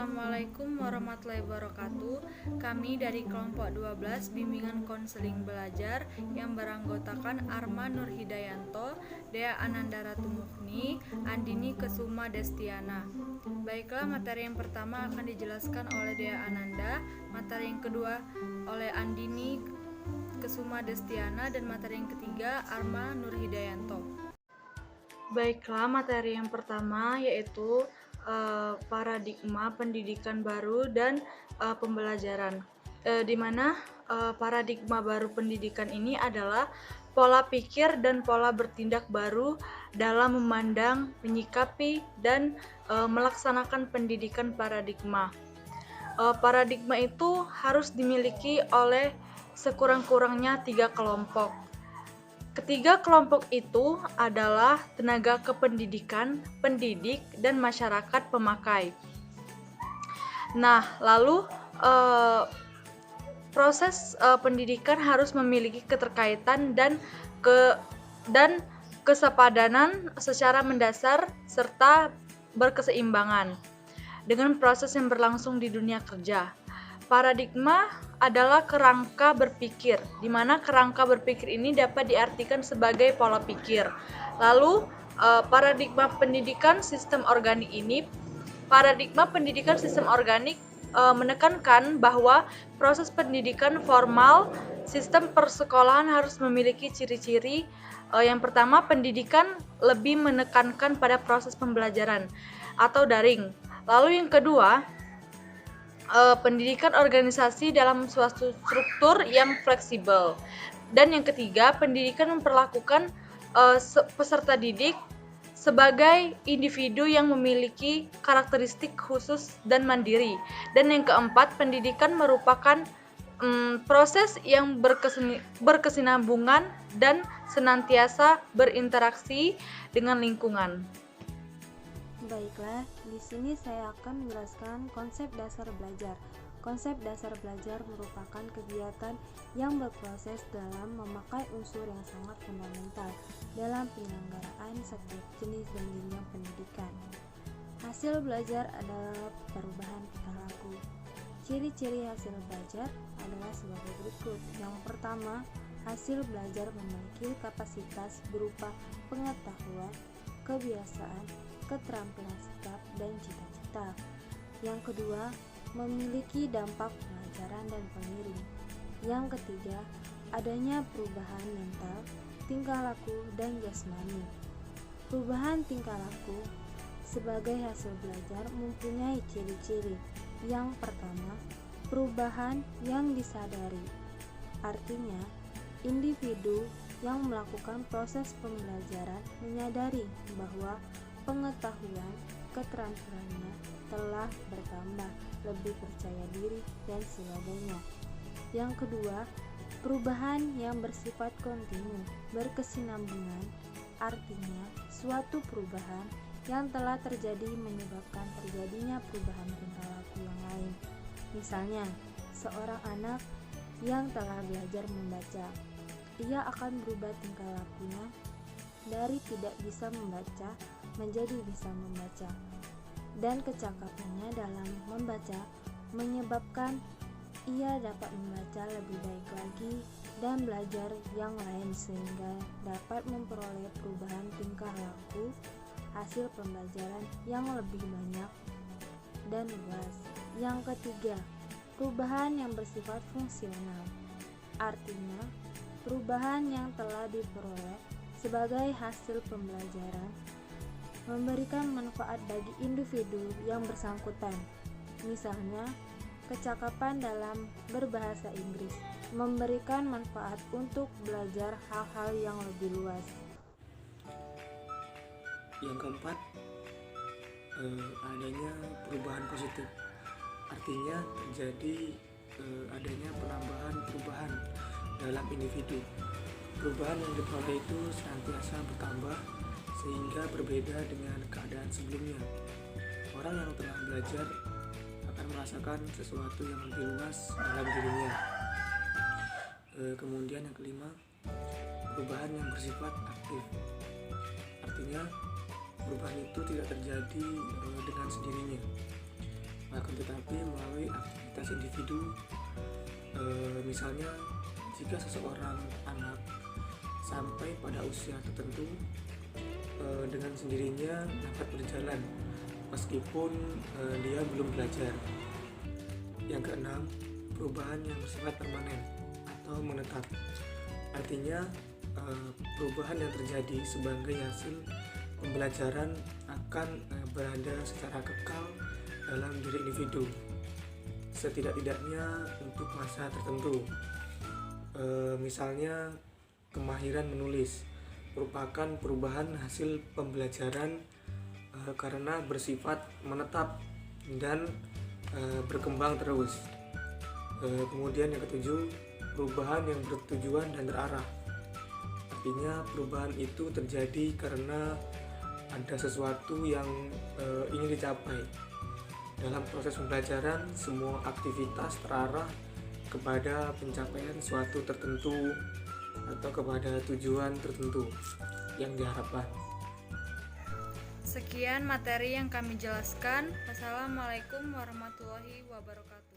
Assalamualaikum warahmatullahi wabarakatuh. Kami dari kelompok 12 Bimbingan Konseling Belajar yang beranggotakan Arma Nur Hidayanto, Dea Anandara Tumukni, Andini Kesuma Destiana. Baiklah, materi yang pertama akan dijelaskan oleh Dea Ananda, materi yang kedua oleh Andini Kesuma Destiana, dan materi yang ketiga Arma Nur Hidayanto. Baiklah, materi yang pertama yaitu paradigma pendidikan baru dan pembelajaran, di mana paradigma baru pendidikan ini adalah pola pikir dan pola bertindak baru dalam memandang, menyikapi, dan melaksanakan pendidikan paradigma. Paradigma itu harus dimiliki oleh sekurang-kurangnya 3 kelompok. Ketiga kelompok itu adalah tenaga kependidikan, pendidik, dan masyarakat pemakai. Nah, lalu proses pendidikan harus memiliki keterkaitan dan kesepadanan secara mendasar serta berkeseimbangan dengan proses yang berlangsung di dunia kerja. Paradigma adalah kerangka berpikir, di mana kerangka berpikir ini dapat diartikan sebagai pola pikir. Lalu, paradigma pendidikan sistem organik menekankan bahwa proses pendidikan formal sistem persekolahan harus memiliki ciri-ciri. Yang pertama, pendidikan lebih menekankan pada proses pembelajaran atau daring. Lalu yang kedua, pendidikan organisasi dalam suatu struktur yang fleksibel. Dan yang ketiga, pendidikan memperlakukan peserta didik sebagai individu yang memiliki karakteristik khusus dan mandiri. Dan yang keempat, pendidikan merupakan proses yang berkesinambungan dan senantiasa berinteraksi dengan lingkungan. Baiklah, di sini saya akan menjelaskan konsep dasar belajar. Konsep dasar belajar merupakan kegiatan yang berproses dalam memakai unsur yang sangat fundamental dalam penyelenggaraan setiap jenis dan jenjang pendidikan. Hasil belajar adalah perubahan tingkah laku. Ciri-ciri hasil belajar adalah sebagai berikut. Yang pertama, hasil belajar memiliki kapasitas berupa pengetahuan, kebiasaan, keterampilan sikap, dan cita-cita. Yang kedua, memiliki dampak pengajaran dan pengiring. Yang ketiga, adanya perubahan mental, tingkah laku, dan jasmani. Perubahan tingkah laku sebagai hasil belajar mempunyai ciri-ciri. Yang pertama, perubahan yang disadari. Artinya, individu yang melakukan proses pembelajaran menyadari bahwa pengetahuan, keterampilannya telah bertambah, lebih percaya diri, dan sebagainya. Yang kedua, perubahan yang bersifat kontinu, berkesinambungan, artinya suatu perubahan yang telah terjadi menyebabkan terjadinya perubahan tingkah laku yang lain. Misalnya, seorang anak yang telah belajar membaca, ia akan berubah tingkah lakunya dari tidak bisa membaca menjadi bisa membaca, dan kecakapannya dalam membaca menyebabkan ia dapat membaca lebih baik lagi dan belajar yang lain sehingga dapat memperoleh perubahan tingkah laku hasil pembelajaran yang lebih banyak dan luas. Yang ketiga, perubahan yang bersifat fungsional, artinya perubahan yang telah diperoleh sebagai hasil pembelajaran memberikan manfaat bagi individu yang bersangkutan. Misalnya, kecakapan dalam berbahasa Inggris memberikan manfaat untuk belajar hal-hal yang lebih luas. Yang keempat, adanya perubahan positif. Artinya terjadi adanya penambahan perubahan dalam individu. Perubahan yang diperoleh itu senantiasa bertambah sehingga berbeda dengan keadaan sebelumnya. Orang yang telah belajar akan merasakan sesuatu yang lebih luas dalam dirinya. Kemudian yang kelima, perubahan yang bersifat aktif. Artinya perubahan itu tidak terjadi dengan sendirinya. akan tetapi melalui aktivitas individu. Misalnya jika seseorang anak sampai pada usia tertentu, dengan sendirinya dapat berjalan meskipun dia belum belajar. Yang keenam, perubahan yang bersifat permanen atau menetap. Artinya perubahan yang terjadi sebagai hasil pembelajaran akan berada secara kekal dalam diri individu, setidak-tidaknya untuk masa tertentu. Misalnya kemahiran menulis merupakan perubahan hasil pembelajaran karena bersifat menetap dan berkembang terus. Kemudian yang ketujuh, perubahan yang bertujuan dan terarah. Artinya perubahan itu terjadi karena ada sesuatu yang ingin dicapai. Dalam proses pembelajaran, semua aktivitas terarah kepada pencapaian suatu tertentu atau kepada tujuan tertentu yang diharapkan. Sekian materi yang kami jelaskan. Wassalamualaikum warahmatullahi wabarakatuh.